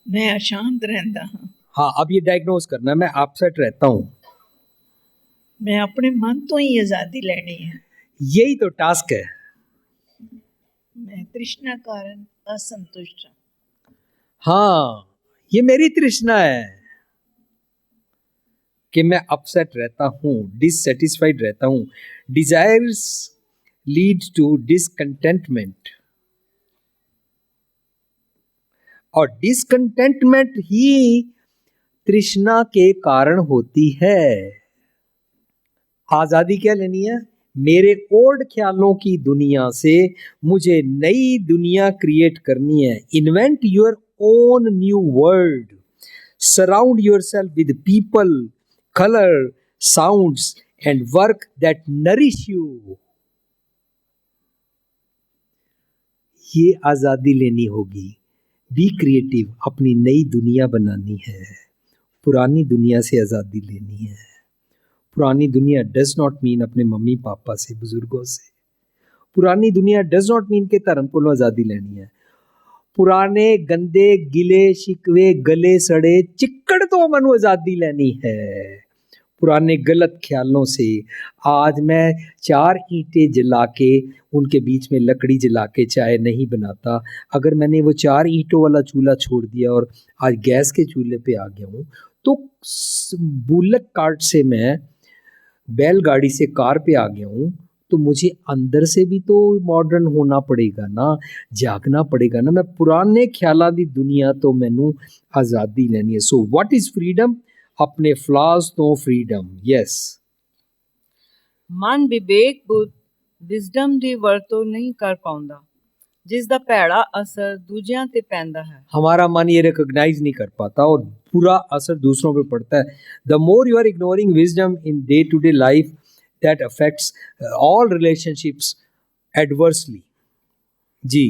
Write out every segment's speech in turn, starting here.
मैं अशांत रहता हाँ। हाँ, अब ये डायग्नोज करना है, मैं अपसेट रहता हूँ। मैं अपने मन तो ही आज़ादी लेनी है। यही तो टास्क है। मैं तृष्णा कारण असंतुष्ट हूँ। हाँ, ये मेरी तृष्णा है कि मैं अपसेट रहता हूँ, डिससेटिस्फाइड रहता हूँ। डिजायर्स लीड टू डिसकंटेंटमेंट, और डिसकंटेंटमेंट ही तृष्णा के कारण होती है। आजादी क्या लेनी है? मेरे ओल्ड ख्यालों की दुनिया से मुझे नई दुनिया क्रिएट करनी है। Invent your own new world, surround yourself with people, colour, sounds and work that nourish you. ये आजादी लेनी होगी। बी क्रिएटिव, अपनी नई दुनिया बनानी है। पुरानी दुनिया से आजादी लेनी है। पुरानी दुनिया डज नॉट मीन अपने मम्मी पापा से, बुजुर्गों से। पुरानी दुनिया डज नॉट मीन के धर्म को आजादी लेनी है। पुराने गंदे गिले शिकवे गले सड़े चिक्कड़ तो मनु आजादी लेनी है। पुराने गलत ख्यालों से आज मैं 4 ईंटें जला के उनके बीच में लकड़ी जला के चाय नहीं बनाता। अगर मैंने वो 4 ईंटों वाला चूल्हा छोड़ दिया और आज गैस के चूल्हे पे आ गया हूँ, तो बुलेट कार्ट से मैं बैलगाड़ी से कार पे आ गया हूँ, तो मुझे अंदर से भी तो मॉडर्न होना पड़ेगा ना, जागना पड़ेगा ना। मैं पुराने ख्यालों दी दुनिया तो मैनू आज़ादी लेनी है। So what is freedom? अपने फ्लॉज तो फ्रीडम। यस। ਮਨ ਵਿਵੇਕ ਬੁੱਧ ਵਿਜ਼ਡਮ ਦੀ ਵਰਤੋਂ ਨਹੀਂ ਕਰ ਪਾਉਂਦਾ, ਜਿਸ ਦਾ ਭੈੜਾ ਅਸਰ ਦੂਜਿਆਂ ਤੇ ਪੈਂਦਾ ਹੈ। हमारा मन ये रिकॉग्नाइज नहीं कर पाता और पूरा असर दूसरों पे पड़ता है। The more you are ignoring wisdom in day to day life, that affects all relationships adversely. जी।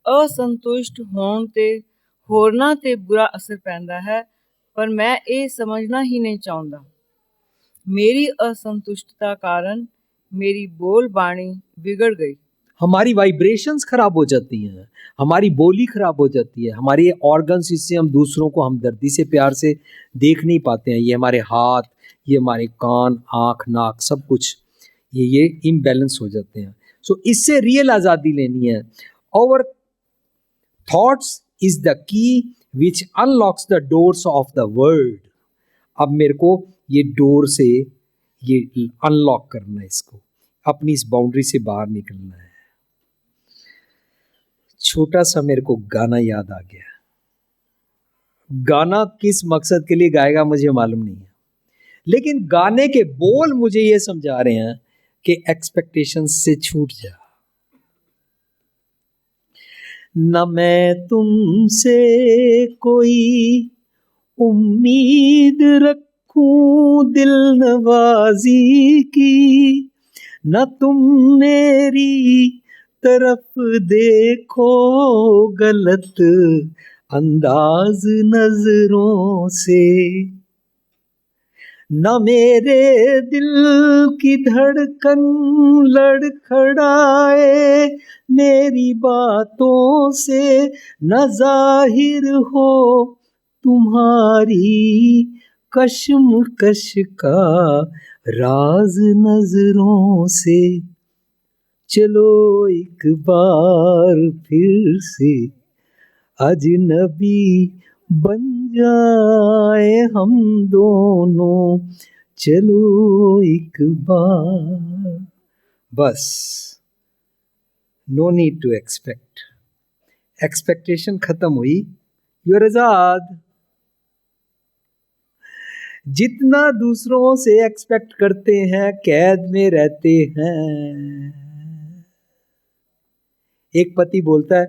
ਅਸੰਤੁਸ਼ਟ ਹੋਣ ਤੇ ਹੋਰਨਾਂ ਤੇ ਬੁਰਾ ਅਸਰ ਪੈਂਦਾ ਹੈ, ਪਰ ਮੈਂ ਇਹ ਸਮਝਣਾ ਹੀ ਨਹੀਂ ਚਾਹੁੰਦਾ। ਮੇਰੀ असंतुष्टता ਕਾਰਨ ਮੇਰੀ बोल बाणी बिगड़ गई। हमारी वाइब्रेशंस खराब हो जाती हैं, हमारी बोली खराब हो जाती है, हमारे ऑर्गन्स, इससे हम दूसरों को हमदर्दी से प्यार से देख नहीं पाते हैं। ये हमारे हाथ, ये हमारे कान, आँख, नाक, सब कुछ ये इम्बैलेंस हो जाते हैं। सो इससे रियल आज़ादी लेनी है। और thoughts is the key which unlocks the doors of the world. अब मेरे को ये डोर से ये अनलॉक करना है, इसको अपनी इस बाउंड्री से बाहर निकलना है। छोटा सा मेरे को गाना याद आ गया। गाना किस मकसद के लिए गाएगा मुझे मालूम नहीं है, लेकिन गाने के बोल मुझे ये समझा रहे हैं कि एक्सपेक्टेशंस से छूट जा। न मैं तुमसे कोई उम्मीद रखूं दिल नवाजी की, न तुम मेरी तरफ देखो गलत अंदाज नजरों से, न मेरे दिल की धड़कन लड़खड़ाए मेरी बातों से, न जाहिर हो तुम्हारी कश्मकश का राज नजरों से। चलो एक बार फिर से अजनबी बन जाए हम दोनों, चलो एक बार। बस, no need to expect. Expectation खत्म हुई, यू आर आजाद। जितना दूसरों से एक्सपेक्ट करते हैं कैद में रहते हैं। एक पति बोलता है,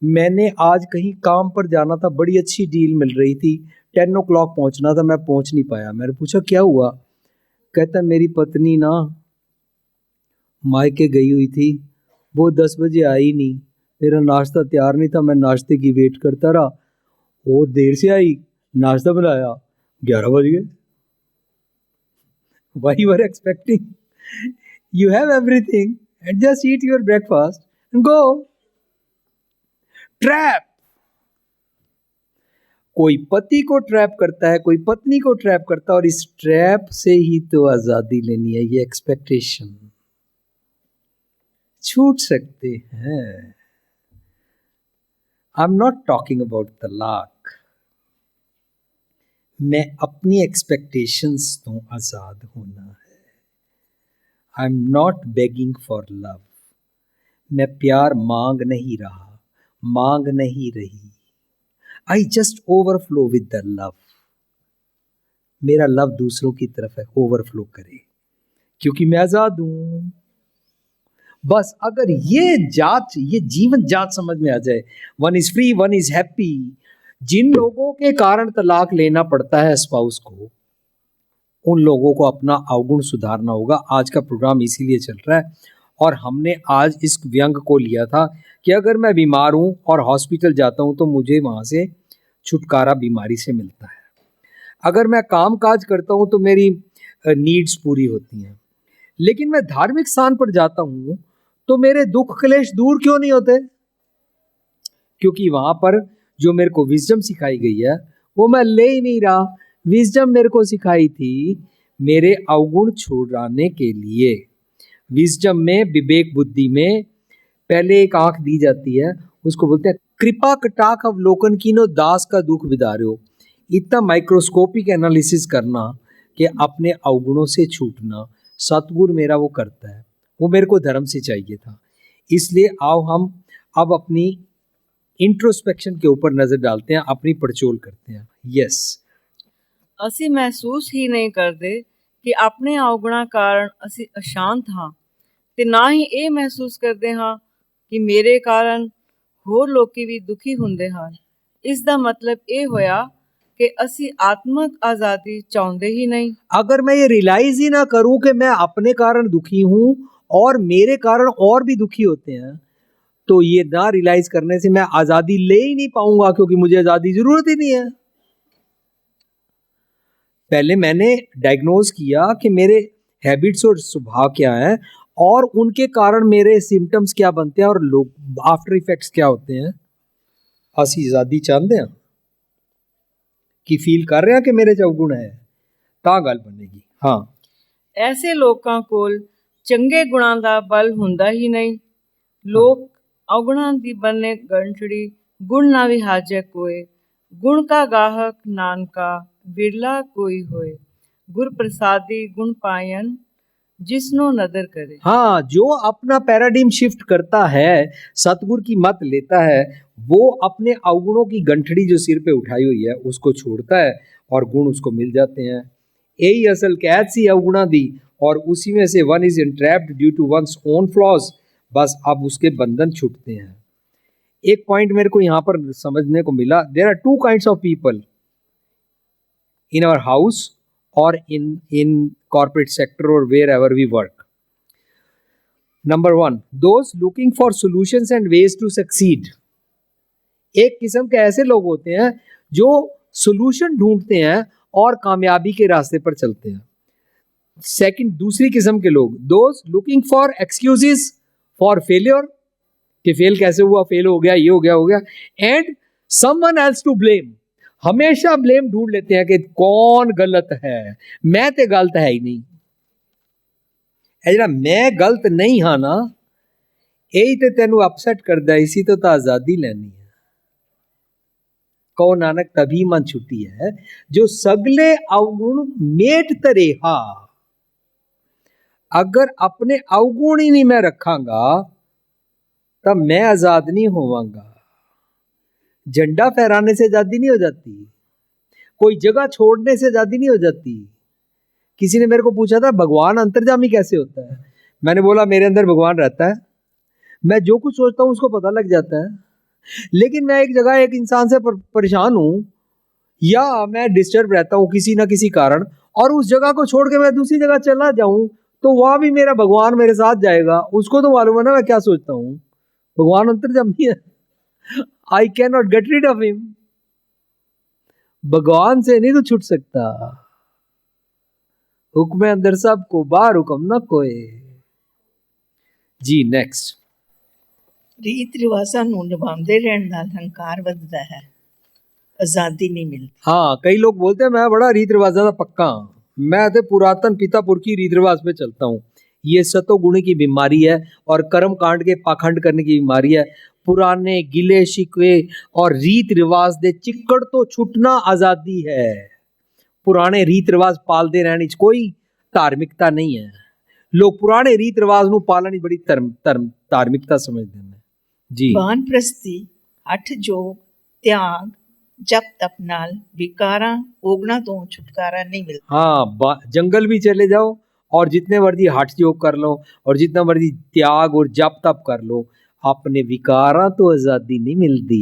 मैंने आज कहीं काम पर जाना था, बड़ी अच्छी डील मिल रही थी, 10 o'clock पहुंचना था, मैं पहुंच नहीं पाया। मैंने पूछा क्या हुआ? कहता मेरी पत्नी ना मायके गई हुई थी, वो 10 बजे आई नहीं, मेरा नाश्ता तैयार नहीं था, मैं नाश्ते की वेट करता रहा, और देर से आई, नाश्ता बनाया, 11 बज गए। Why you are expecting? You have everything and just eat your breakfast and go. Trap. कोई पति को ट्रैप करता है, कोई पत्नी को ट्रैप करता है, और इस ट्रैप से ही तो आजादी लेनी है। ये एक्सपेक्टेशन छूट सकते हैं। I am not talking about तलाक। मैं अपनी एक्सपेक्टेशंस तो आजाद होना है। I am not begging for love. मैं प्यार मांग नहीं रहा, मांग नहीं रही। I just overflow with the love. मेरा लव दूसरों की तरफ है, ओवरफ्लो करे, क्योंकि मैं आजाद हूं। बस अगर ये जीवन जांच समझ में आ जाए, one is free, one is happy. जिन लोगों के कारण तलाक लेना पड़ता है स्पाउस को, उन लोगों को अपना अवगुण सुधारना होगा। आज का प्रोग्राम इसीलिए चल रहा है, और हमने आज इस व्यंग को लिया था कि अगर मैं बीमार हूं और हॉस्पिटल जाता हूं तो मुझे वहां से छुटकारा बीमारी से मिलता है। अगर मैं काम काज करता हूं तो मेरी नीड्स पूरी होती हैं। लेकिन मैं धार्मिक स्थान पर जाता हूं तो मेरे दुख क्लेश दूर क्यों नहीं होते? क्योंकि वहां पर जो मेरे को विजडम सिखाई गई है वो मैं ले ही नहीं रहा। विजडम मेरे को सिखाई थी मेरे अवगुण छुड़ाने के लिए। विजडम में, विवेक बुद्धि में पहले एक आंख दी जाती है, उसको बोलते हैं कृपा कटाक्ष अवलोकन कीनो दास का दुख विदार्यो। इतना माइक्रोस्कोपिक एनालिसिस करना कि अपने अवगुणों से छूटना, सतगुरु मेरा वो करता है। वो मेरे को धर्म से चाहिए था। इसलिए आओ हम अब अपनी इंट्रोस्पेक्शन के ऊपर नजर डालते हैं, अपनी पड़चोल करते हैं। यस, ਅਸੀਂ ਮਹਿਸੂਸ ਹੀ ਨਹੀਂ ਕਰਦੇ ਕਿ ਆਪਣੇ ਔਗੁਣਾਂ ਕਾਰਨ ਅਸੀਂ ਅਸ਼ਾਂਤ ਹਾਂ, ਤੇ ਨਾ ਹੀ ਇਹ ਮਹਿਸੂਸ ਕਰਦੇ ਹਾਂ ਕਿ ਮੇਰੇ ਕਾਰਨ ਹੋਰ ਲੋਕੀ ਵੀ ਦੁਖੀ ਹੁੰਦੇ ਹਨ। ਇਸ ਦਾ ਮਤਲਬ ਇਹ ਹੋਇਆ कि ਅਸੀਂ आत्मिक आज़ादी चाहते ही नहीं। अगर मैं ये रियलाइज ही ना करूं कि मैं अपने कारण दुखी हूं और मेरे कारण और भी दुखी होते हैं, तो ये ना रियलाइज करने से मैं आजादी ले ही नहीं पाऊंगा, क्योंकि मुझे आजादी जरूरत ही नहीं है। पहले मैंने डायग्नोज किया कि मेरे हैबिट्स और स्वभाव क्या है और उनके कारण मेरे सिम्टम्स क्या बनते हैं और लोग आफ्टर इफेक्ट्स क्या होते हैं। ਅਸੀਂ आजादी चाहते हैं कि फील कर रहे हैं कि मेरे च अवगुण है, ਤਾਂ ਗੱਲ ਬਣੇਗੀ। हाँ, ਐਸੇ ਲੋਕਾਂ ਕੋਲ ਚੰਗੇ ਗੁਣਾਂ ਦਾ ਬਲ ਹੁੰਦਾ ਹੀ ਨਹੀਂ। ਲੋਕ ਔਗੁਣਾਂ ਦੀ ਬੰਨੇ ਗੰਠੜੀ, ਗੁਣ ਨਾ ਵਿਹਾਜੈ ਕੋਏ। ਗੁਣ ਕਾ ਗਾਹਕ ਨਾਨਕਾ, ਬਿਰਲਾ ਕੋਈ ਹੋਏ। ਗੁਰ ਪ੍ਰਸਾਦੀ ਗੁਣ ਪਾयन, जिसनो नदर करे। हाँ, जो अपना पैराडिम शिफ्ट करता है, सतगुरु की मत लेता है, वो अपने अवगुणों की गंठड़ी जो सिर पे उठाई हुई है उसको छोड़ता है और गुण उसको मिल जाते हैं। यही असल कैद सी अवगुणा दी, और उसी में से one is entrapped due to one's own flaws. बस अब उसके बंधन छूटते हैं। एक पॉइंट मेरे को यहाँ पर समझने को मिला, there are two kinds of people in our house or in corporate sector or wherever we work. Number 1, those looking for solutions and ways to succeed. एक किस्म के ऐसे लोग होते हैं जो सॉल्यूशन ढूंढते हैं और कामयाबी के रास्ते पर चलते हैं। सेकंड, दूसरी किस्म के लोग, those looking for excuses for failure, कि फेल कैसे हुआ, फेल हो गया, ये हो गया, and someone else to blame. हमेशा ब्लेम ढूंढ लेते हैं कि कौन गलत है, मैं तो गलत है ही नहीं। जरा मैं गलत नहीं हाँ ना, यही तो तेनू अपसेट करदा, इसी तो आजादी लेनी है। कहो नानक तभी मन छुट्टी है जो सगले अवगुण मेट तरेहा। अगर अपने अवगुण ही नहीं मैं रखांगा तब मैं आजाद नहीं होवांगा। झंडा फहराने से आजादी नहीं हो जाती, कोई जगह छोड़ने से आजादी नहीं हो जाती। किसी ने मेरे को पूछा था भगवान अंतर्जामी कैसे होता है, मैंने बोला मेरे अंदर भगवान रहता है, मैं जो कुछ सोचता हूं उसको पता लग जाता है। लेकिन मैं एक जगह एक इंसान से परेशान हूं या मैं डिस्टर्ब रहता हूं किसी ना किसी कारण, और उस जगह को छोड़ के मैं दूसरी जगह चला जाऊं तो वहां भी मेरा भगवान मेरे साथ जाएगा। उसको तो मालूम है ना मैं क्या सोचता हूं। भगवान अंतर्जामी है, I cannot get rid of him. भगवान से नहीं तो छूट सकता। हुक्म अंदर सब को, बाहर हुक्म न कोई। जी नेक्स्ट। ਰੀਤ ਰਿਵਾਜ਼ਾਂ ਨੂੰ ਨਿਭਾਉਂਦੇ ਰਹਿਣ ਨਾਲ ਹੰਕਾਰ ਵੱਧਦਾ ਹੈ। ਆਜ਼ਾਦੀ ਨਹੀਂ ਮਿਲਦੀ। हाँ, कई लोग बोलते हैं मैं बड़ा रीत रिवाजा का पक्का हूं, मैं तो पुरातन पिता पुरखी रीत रिवाज पे चलता हूँ। ये सतोगुण की बीमारी है और कर्म कांड के पाखंड करने की बीमारी है। पुराने गिले शिकवे और रीत रिवाज दे चिक्कड़ तो छुटना आजादी है। पुराने रीत रिवाज पालते रहने च कोई धार्मिकता नहीं है। लोग पुराने रीत रिवाज ਨੂੰ ਪਾਲਣ ਬੜੀ ਧਾਰਮਿਕਤਾ ਸਮਝਦੇ ਨੇ ਜੀ। ਵਾਨਪ੍ਰਸਤੀ, ਹਠ ਜੋਗ, ਤਿਆਗ, ਜਪ ਤਪ ਨਾਲ ਵਿਕਾਰਾਂ ਔਗਣਾਂ ਤੋਂ ਛੁਟਕਾਰਾ ਨਹੀਂ ਮਿਲਦਾ। हाँ, जंगल भी चले जाओ और जितने मर्जी हठ योग कर लो और जितना मर्जी त्याग और जप तप कर लो, अपने विकारा तो आजादी नहीं मिलती।